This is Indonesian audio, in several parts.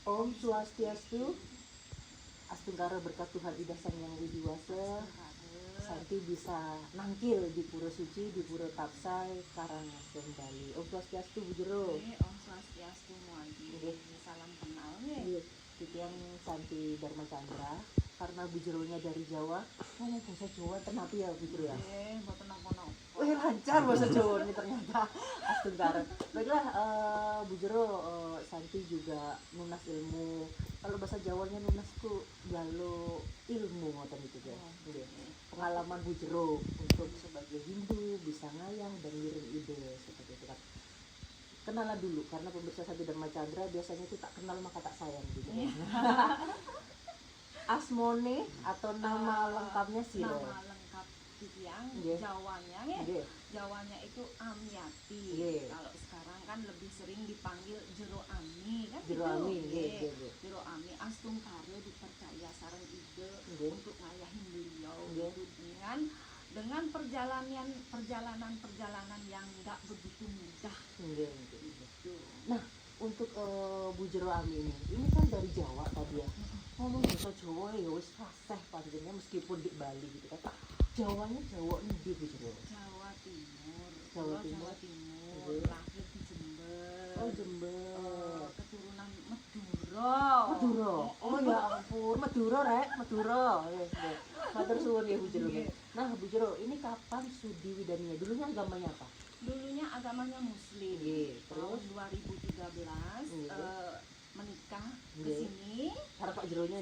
Om Swastiastu, Astungkara berkat Tuhan Ida Sang Yang Widiwasa, Santi bisa nangkil di Pura Suci, di Pura Tapsai, Karangasem, Bali. Om Swastiastu, Bu Jero. Om Swastiastu Muadi. Salam kenal nih. Titian Santi Dharma Chandra. Karena Bu Jeronya dari Jawa, ngomong bahasa Jawa tenapi ya Bu Jero ya. Mboten napa-napa. Wih lancar bahasa Jawa ini ternyata. Astungkara. Baiklah Bu Jero, Santi juga nunas ilmu. Kalau bahasa Jawanya nunasku galau ilmu ngoten itu ya. Pengalaman Bu Jero untuk sebagai Hindu bisa ngayah dan ngirim ide seperti itu kan. Kenalan dulu karena pemirsa Santi Dharma Chandra biasanya itu tak kenal maka tak sayang Bu Jero. Asmone atau nama lengkapnya sih Nama lengkap Titian Jawanya Jawanya itu Amiati. Kalau sekarang kan lebih sering dipanggil Jero Ami kan Jero Ami. Jero Ami Astungkara dipercaya sareng ide untuk ngayahin beliau dengan perjalanan yang enggak begitu mudah. Nah, untuk Bu Jero Ami ini kan dari Jawa tadi ya. Ngomong bahasa Jawa ya wis fasih panjenengan meskipun di Bali gitu kan. Jawanya Jawa endi Bu Jero? Jawa Timur. Lahir di Jember. Oh, Jember. Keturunan Madura. Oh ya ampun, Madura rek, Madura. Nggih. Matur suwun ya Bu Jero. Nah, Bu Jero, ini kapan Sudi Widaninya? Dulunya agamanya apa? Dulunya agamanya Muslim. Tahun 2013 menikah ke sini. Sareng Pak Jeronya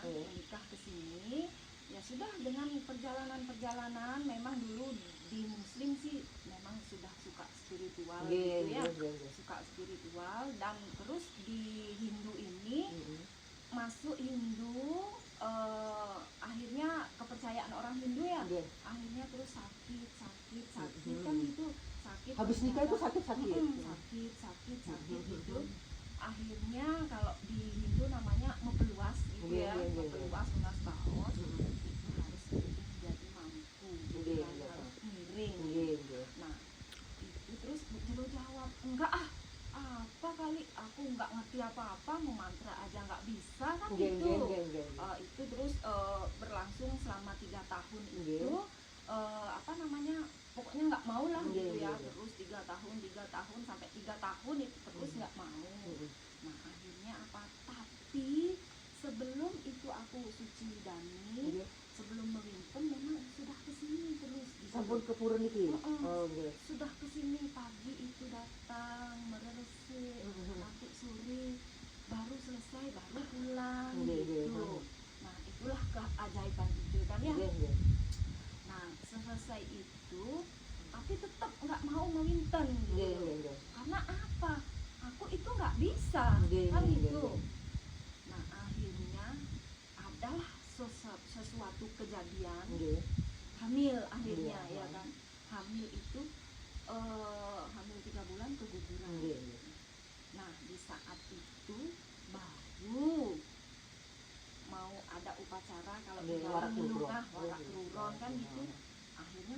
menikah ke sini. Ya sudah, dengan perjalanan memang dulu di Muslim sih memang sudah suka spiritual gitu ya. Suka spiritual dan terus di Hindu ini masuk Hindu, akhirnya kepercayaan orang Hindu ya. Akhirnya terus sakit kan itu sakit. Habis nikah itu sakit gitu. Akhirnya kalau di Hindu namanya mepeluas gitu ya. Mepeluas unas baos itu harus jadi mampu gitu kan, harus miring. Nah itu terus Bu Jero jawab, enggak apa kali aku nggak ngerti apa-apa, mau mantra aja nggak bisa kan gitu. Itu terus berlangsung selama 3 tahun itu pokoknya nggak mau lah gitu ya. Terus 3 tahun sampai 3 tahun itu terus nggak mau. Nah akhirnya tapi sebelum itu aku suci widani, sebelum mewinten memang sudah kesini terus sampun ke pura niki. Sudah kesini pagi itu datang meresik, nanti sore baru selesai baru pulang gitu. Nah itulah keajaiban itu kan ya. Nah selesai itu tapi tetap nggak mau mewinten gitu. Karena apa? Aku itu nggak bisa kan itu. Nah akhirnya adalah sesuatu kejadian hamil akhirnya ya kan. Hamil itu hamil 3 bulan keguguran. Nah di saat itu baru mau ada upacara kalau di dalam melungah warak luron kan gitu. Akhirnya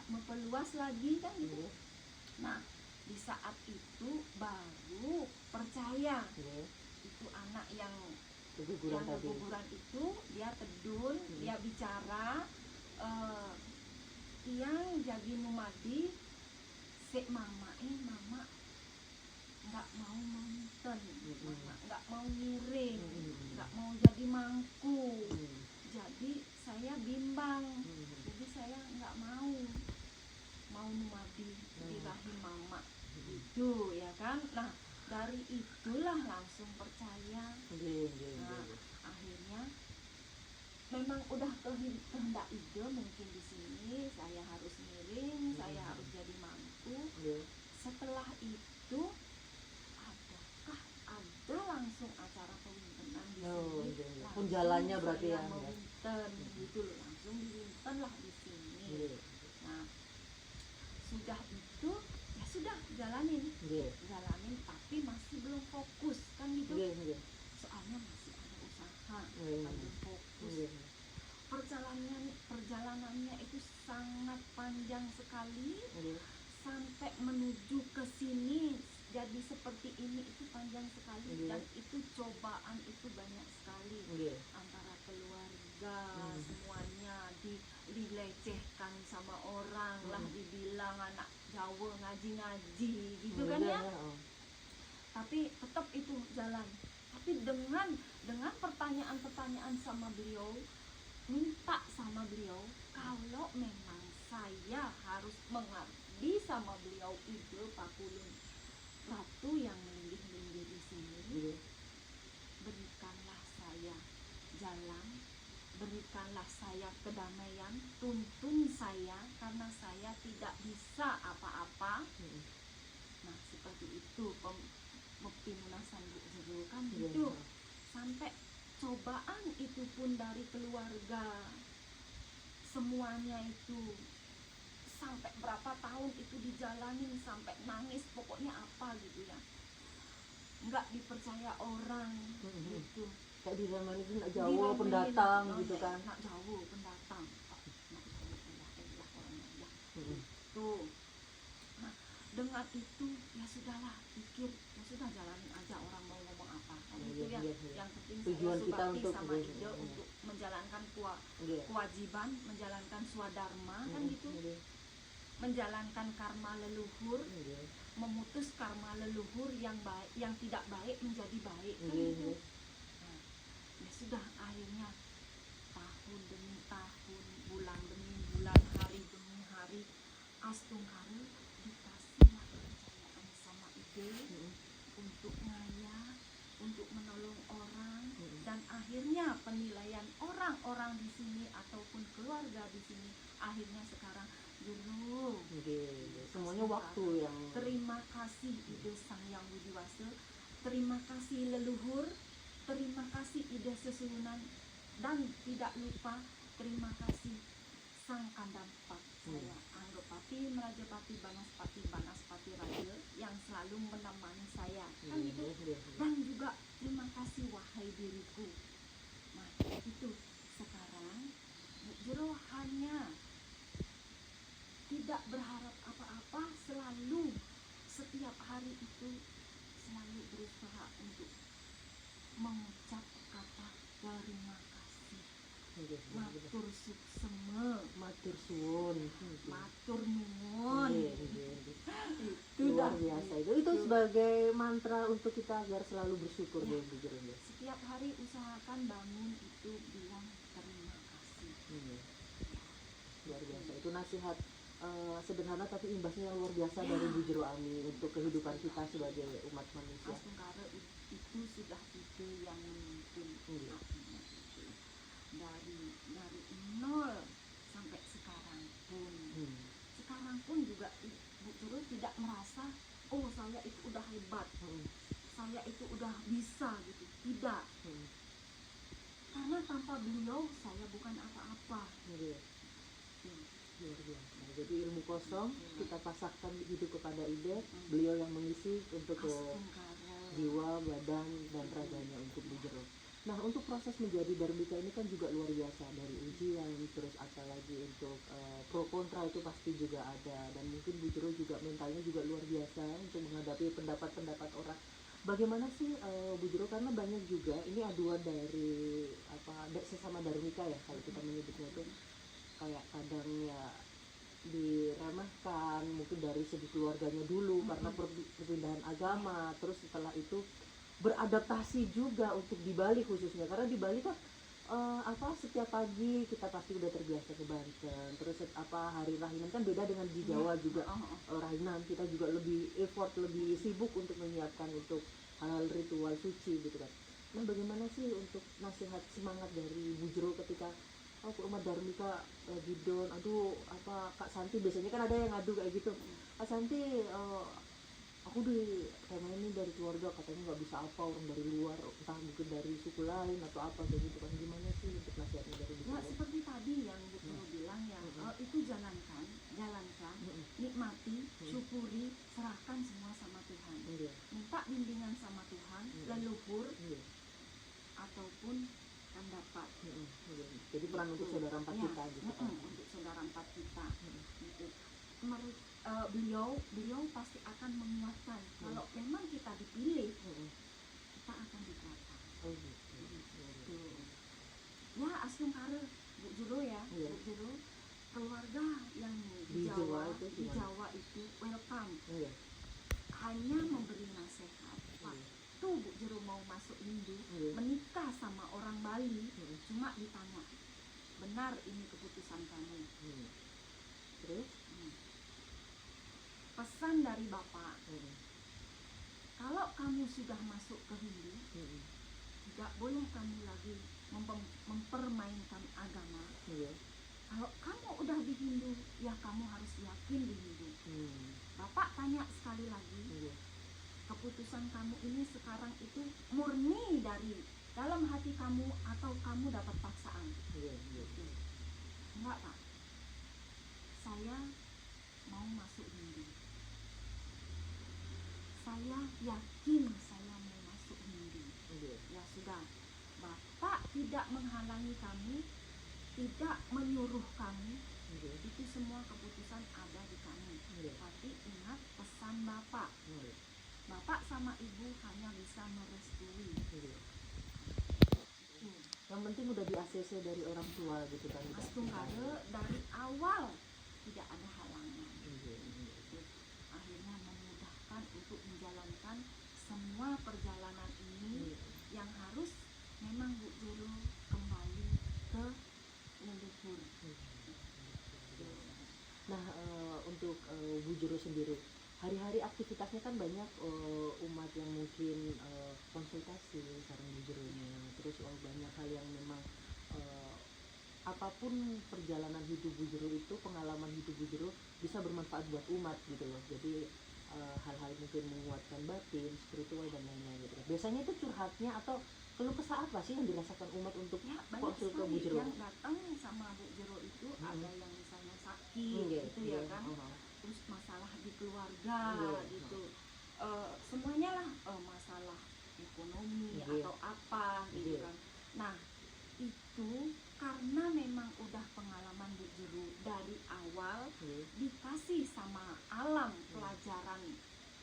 mepeluas lagi kan gitu. Nah di saat itu baru percaya itu anak yang keguguran itu dia tedun, dia bicara, tiang jadi numadi sek mama nggak mau nonton, mama nggak mau ngiring, nggak mau jadi mangku. Jadi saya bimbang, jadi saya nggak mau numadi di rahim mama gitu ya kan. Nah dari itulah langsung percaya. Nah akhirnya memang udah kehendak ide mungkin di sini saya harus miring, saya harus jadi mampu. Setelah itu ada langsung acara pewintenan di sini. Pun jalannya berarti ya. Mewinten gitu loh, langsung diwinten lah di sini. Nah sudah itu ya sudah jalanin tapi masih belum fokus kan gitu. Soalnya masih ada usaha, belum fokus. Perjalanannya itu sangat panjang sekali. Sampai menuju ke sini jadi seperti ini itu panjang sekali. Dan itu ngaji gitu kan ya. Tapi tetap itu jalan. Tapi dengan pertanyaan-pertanyaan sama beliau, minta sama beliau kalau memang saya harus mengabdi sama beliau itu Pakulun Ratu yang melindih-lindih di sini, berikanlah saya jalan, berikanlah saya kedamaian, tuntun saya karena saya tidak bisa apa-apa. Nah seperti itu Mukti Munasan Bu Jero kan itu. Sampai cobaan itu pun dari keluarga, semuanya itu sampai berapa tahun itu dijalanin, sampai nangis pokoknya apa gitu ya, nggak dipercaya orang gitu. Kayak di zaman itu nak jauh pendatang gitu kan, nak jauh pendatang, ya orangnya ya itu. Nah dengan itu ya sudahlah, pikir ya sudah jalanin aja orang mau ngomong apa kan itu ya. Yang penting tujuan saya kita subakti untuk sama ide untuk menjalankan kewajiban, menjalankan swadharma kan gitu, menjalankan karma leluhur, memutus karma leluhur yang baik, yang tidak baik menjadi baik kan gitu. Nah, ya sudah akhirnya tahun demi tahun, bulan demi bulan, hari demi hari, Astungkari dikasihlah kepercayaan sama ide untuk ngaya, untuk menolong orang, dan akhirnya penilaian orang-orang di sini ataupun keluarga di sini akhirnya sekarang Guru. Semuanya waktu yang. Terima kasih Ide Sang Yang Widiwasa, terima kasih leluhur, terima kasih Ide Sesuhunan, dan tidak lupa terima kasih Sang Kandampat saya Anggapati Merajapati Banaspati Raja yang selalu menemani saya kan itu. Dan juga terima kasih wahai diriku. Nah itu sekarang Bu Jero hanya tidak berharap apa-apa, selalu setiap hari itu selalu berusaha untuk mengucap kata terima kasih, matur sukseme, matur suwun, matur nuwun. Itu luar biasa itu sebagai mantra untuk kita agar selalu bersyukur ya. Bu Jero. Setiap hari usahakan bangun itu bilang terima kasih. Luar biasa itu nasihat sederhana tapi imbasnya yang luar biasa dari Bu Jero Ami untuk kehidupan kita sebagai umat manusia. Astungkara itu sudah ide yang memimpin artinya itu dari nol sampai sekarang pun. Sekarang pun juga Bu Jero tidak merasa oh saya itu udah hebat, saya itu udah bisa gitu, tidak. Karena tanpa beliau saya bukan apa-apa. Luar biasa. Jadi ilmu kosong kita pasahkan hidup kepada ide, beliau yang mengisi untuk jiwa, badan, dan raganya untuk Bu Jero. Nah untuk proses menjadi Dharmika ini kan juga luar biasa, dari ujian, terus apalagi untuk pro kontra itu pasti juga ada, dan mungkin Bu Jero juga mentalnya juga luar biasa untuk menghadapi pendapat-pendapat orang. Bagaimana sih Bu Jero, karena banyak juga ini aduan dari sesama Dharmika ya kalau kita menyebutnya itu, kayak kadang ya diremehkan mungkin dari segi keluarganya dulu karena perpindahan agama, terus setelah itu beradaptasi juga untuk di Bali khususnya, karena di Bali kan setiap pagi kita pasti udah terbiasa ke Banten, terus hari Rahinan kan beda dengan di Jawa juga. Rahinan kita juga lebih effort, lebih sibuk untuk menyiapkan untuk hal ritual suci gitu kan. Nah bagaimana sih untuk nasihat semangat dari Bu Jero ketika umat Dharmika lagi down, Kak Santi biasanya kan ada yang ngadu kayak gitu, Kak Santi aku ini dari keluarga katanya nggak bisa apa, orang dari luar, entah mungkin dari suku lain atau apa kayak gitu kan, gimana sih untuk nasihatnya dari Bu Jero? Ya seperti tadi yang Bu Jero bilang ya, itu jalankan, nikmati, syukuri, serahkan semua sama Tuhan, minta bimbingan sama Tuhan, leluhur ataupun pendapat. Jadi peran untuk saudara empat kita gitu kan. Untuk saudara empat kita gitu. Menurut beliau pasti akan menguatkan kalau memang kita dipilih, kita akan dikuatkan. Ya Astungkara Bu Jero ya, Bu Jero keluarga yang di Jawa itu welcome. hanya memberi nasihat. Waktu Bu Jero mau masuk Hindu, menikah sama orang Bali, cuma ditanya, benar ini keputusan kamu? Terus? Pesan dari Bapak, kalau kamu sudah masuk ke Hindu, tidak boleh kamu lagi mempermainkan agama. Kalau kamu udah di Hindu, ya kamu harus yakin di Hindu. Bapak tanya sekali lagi, keputusan kamu ini sekarang itu murni dari dalam hati kamu atau kamu dapat paksaan? Enggak, Pak. Saya mau masuk Hindu. Saya yakin saya mau masuk Hindu. Ya sudah, Bapak tidak menghalangi kami, tidak menyuruh kami. Itu semua keputusan ada di kami. Tapi ingat pesan Bapak. Bapak sama Ibu hanya bisa merestui. Yang penting udah di ACC dari orang tua gitu kan. Mas Tungkade dari awal tidak ada halangan. Akhirnya memudahkan untuk menjalankan semua perjalanan ini yang harus memang Bu Jero kembali ke leluhur. Nah, untuk Bu Jero sendiri, hari-hari aktivitasnya kan banyak umat yang mungkin konsultasi sareng Bu Jeronya, terus banyak hal yang memang apapun perjalanan hidup Bu Jero itu, pengalaman hidup Bu Jero bisa bermanfaat buat umat gitu loh. Jadi hal-hal mungkin menguatkan batin, spiritual dan lain-lain gitu. Biasanya itu curhatnya atau keluh kesah apa sih yang dirasakan umat untuk Banyak konsul ke Bu sekali Jero? yang datang sama Bu Jero itu ada yang misalnya sakit gitu ya kan, terus masalah di keluarga gitu, semuanya lah, masalah ekonomi atau apa gitu kan. Nah itu karena memang udah pengalaman Bu Jero dari awal, dikasih sama alam, pelajaran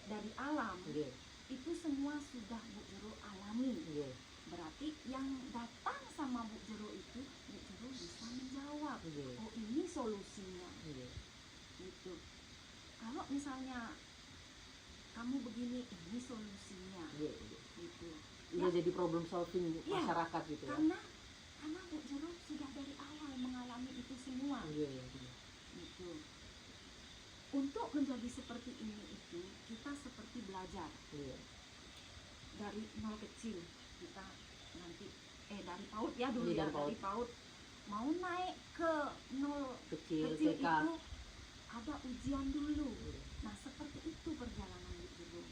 dari alam, itu semua sudah Bu Jero alami. Berarti yang datang sama Bu Jero itu, Bu Jero bisa menjawab, oh ini solusinya. Gitu. Kalau misalnya kamu begini, ini solusinya. Gitu. Udah jadi problem solving masyarakat gitu ya. Karena Bu Jero sudah dari awal mengalami itu semua. Gitu. Untuk menjadi seperti ini itu kita seperti belajar. Dari nol kecil kita nanti dari PAUD ya dulu ya, dari PAUD mau naik ke nol kecil TK. itu ada ujian dulu. Nah seperti itu perjalanan Bu Jero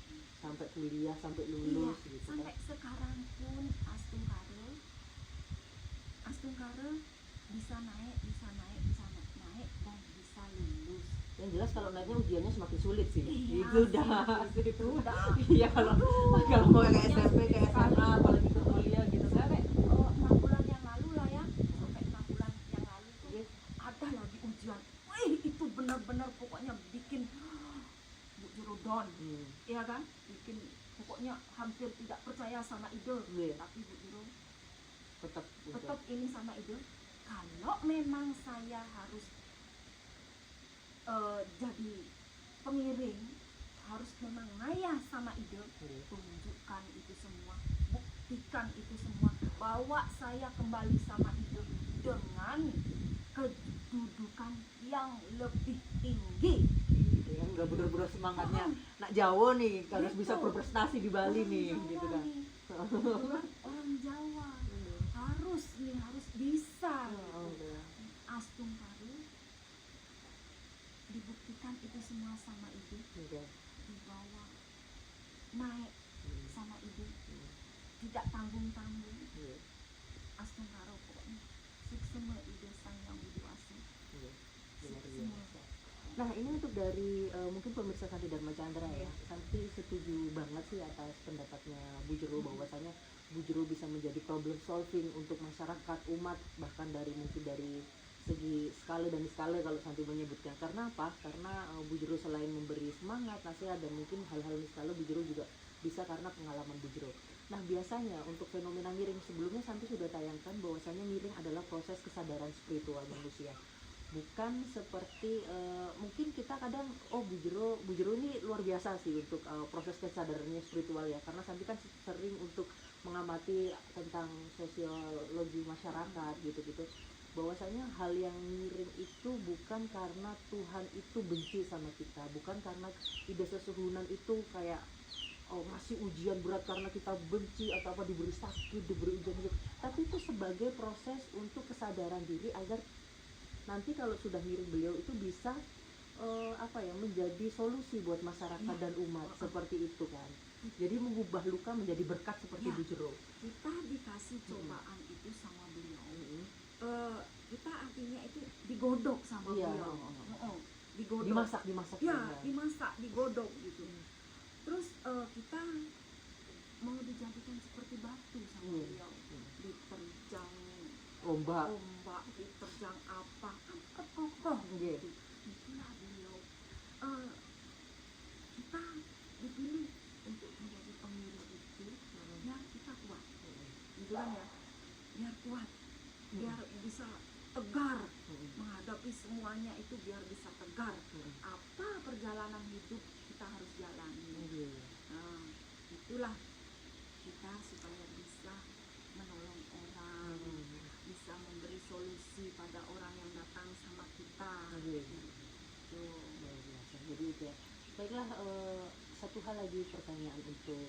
Sampai kuliah, sampai lulus gitu sampai kan. sekarang pun Astungkare bisa naik dan bisa lulus. Yang jelas kalau naiknya ujiannya semakin sulit sih. Iya, Itu udah itu udah. Iya kalau mau ke SMP, ke SMA, apalagi ke kuliah gitu kan. Sampai 6 bulan yang lalu lah ya, sampai 6 bulan yang lalu tuh ada lagi ujian. Wih itu benar-benar pokoknya bikin Bu Jero down, ya kan? Bikin pokoknya hampir tidak percaya sama ide. Tapi Bu Jero tetap ini sama ide. Kalau memang saya harus jadi pengiring, harus memang ngayah sama ide, tunjukkan itu semua, buktikan itu semua, bawa saya kembali sama ide dengan kedudukan yang lebih tinggi. Yang udah bener-bener semangatnya nak Jawa nih, harus bisa berprestasi di Bali nih, gitu kan. Orang Jawa harus bisa. Astungkare dibuktikan itu semua sama ibu, dibawa naik sama ibu, tidak tanggung-tanggung. Astungkare pokoknya suksema ide sang yang buduasi. Nah ini untuk dari mungkin pemirsa Santi Dharma Chandra ya, Santi setuju banget sih atas pendapatnya Bu Jero bahwasanya Bu Jero bisa menjadi problem solving untuk masyarakat, umat, bahkan mungkin dari segi skala dan skala kalau Santi menyebutkan. Karena apa? Karena Bu Jero selain memberi semangat, nasihat dan mungkin hal-hal skala, Bu Jero juga bisa karena pengalaman Bu Jero. Nah biasanya untuk fenomena miring, sebelumnya Santi sudah tayangkan bahwasanya miring adalah proses kesadaran spiritual manusia. bukan seperti mungkin kita kadang Bu Jero ini luar biasa sih untuk proses kesadarannya spiritual ya, karena Santi kan sering untuk mengamati tentang sosiologi masyarakat gitu-gitu, bahwasanya hal yang miring itu bukan karena Tuhan itu benci sama kita, bukan karena ide sesuhunan itu kayak ngasih ujian berat karena kita benci atau apa, diberi sakit, diberi ujian gitu, tapi itu sebagai proses untuk kesadaran diri agar nanti kalau sudah miring beliau itu bisa menjadi solusi buat masyarakat dan umat, seperti itu kan. Jadi mengubah luka menjadi berkat seperti Bu Jero. Kita dikasih cobaan itu sama beliau. Kita artinya itu digodok sama beliau. Digodok. Dimasak. Ya, dimasak, digodok gitu. Terus kita mau dijadikan seperti batu sama beliau. Diterjang ombak, diterjang apa kokoh gitu. Itulah beliau. Kita dipilih untuk menjadi pemilik itu, biar kita kuat, gitu kan ya, biar kuat, biar bisa tegar menghadapi semuanya itu, biar bisa tegar. Apa perjalanan hidup kita harus jalani. Nah, itulah kita supaya bisa menolong orang, bisa memberi solusi pada orang yang datang sama kita. Jadi itu ya. Baiklah, satu hal lagi pertanyaan untuk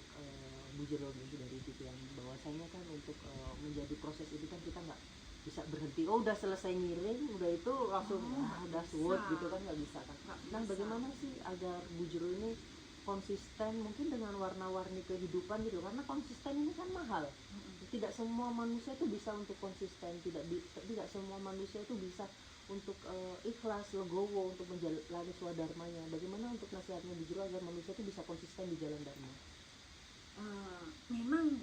Bu Jero dari pikiran, bahwasanya kan untuk menjadi proses itu kan kita nggak bisa berhenti, udah selesai ngiring udah itu langsung udah suwut gitu kan, nggak bisa kan. Nah, bagaimana sih agar Bu Jero ini konsisten mungkin dengan warna-warni kehidupan gitu, karena konsisten ini kan mahal. Tidak semua manusia itu bisa untuk konsisten, tidak semua manusia itu bisa untuk ikhlas, legowo untuk menjalani swadharmanya. Bagaimana untuk nasihatnya Bu Jero agar manusia itu bisa konsisten di jalan dharma? Memang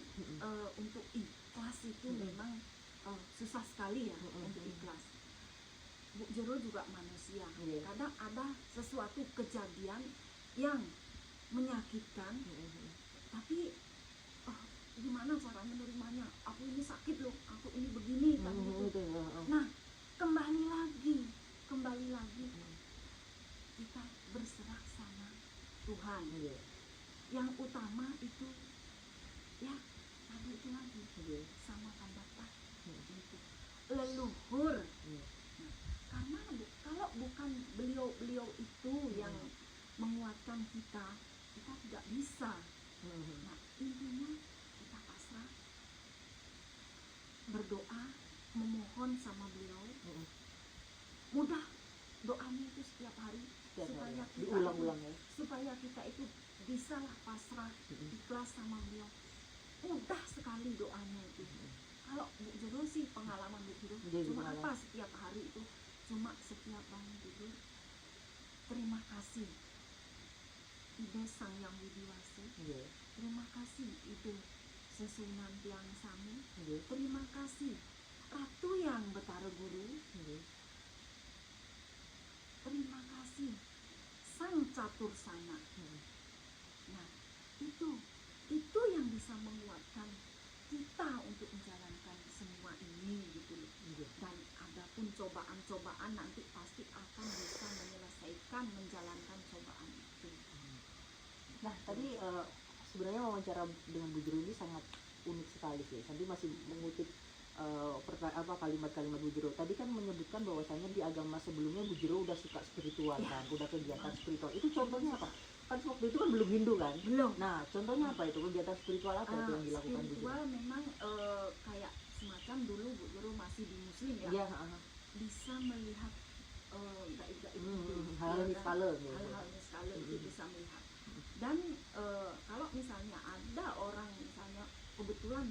untuk ikhlas itu memang susah sekali ya, untuk ikhlas. Bu Jero juga manusia. Kadang ada sesuatu kejadian yang menyakitkan, tapi gimana cara menerimanya? Aku ini sakit loh, aku ini begini kan gitu. Nah, kembali lagi kita berserah sama Tuhan. Yang utama itu ya tadi itu lagi, sama pendapat itu leluhur. Nah, karena kalau bukan beliau itu yang menguatkan kita tidak bisa. Nah, intinya kita pasrah, berdoa, memohon sama beliau. Mudah doanya itu setiap hari, supaya kita diulang-ulang ya, supaya kita itu bisalah pasrah, ikhlas sama beliau. Mudah sekali doanya itu. Kalau Bu Jero sih, pengalaman Bu Jero cuma apa, setiap hari itu cuma setiap bangun tidur, terima kasih Ide Sang Yang Widiwasi, terima kasih Ide Sesunan Tiang Sami, terima kasih Ratu Yang Betara Guru, terima kasih Sang Catur Sana. Nah, itu yang bisa menguatkan kita untuk menjalankan semua ini gitu loh. Dan adapun cobaan-cobaan nanti pasti akan bisa menyelesaikan, menjalankan cobaan itu. Nah, tadi sebenarnya wawancara dengan Bu Jero ini sangat unik sekali sih. Nanti masih mengutip kalimat-kalimat Bu Jero. Tadi kan menyebutkan bahwasanya di agama sebelumnya Bu Jero udah suka spiritual kan, udah kegiatan spiritual. Itu contohnya apa? Kan waktu itu kan belum Hindu kan? Belum. Nah, contohnya apa itu? Kegiatan spiritual apa itu yang dilakukan Bu Jero? Spiritual memang kayak semacam dulu Bu Jero masih di Muslim ya. Iya, bisa melihat gaib-gaib hal-hal miskala itu bisa melihat. Dan kalau misalnya ada orang misalnya kebetulan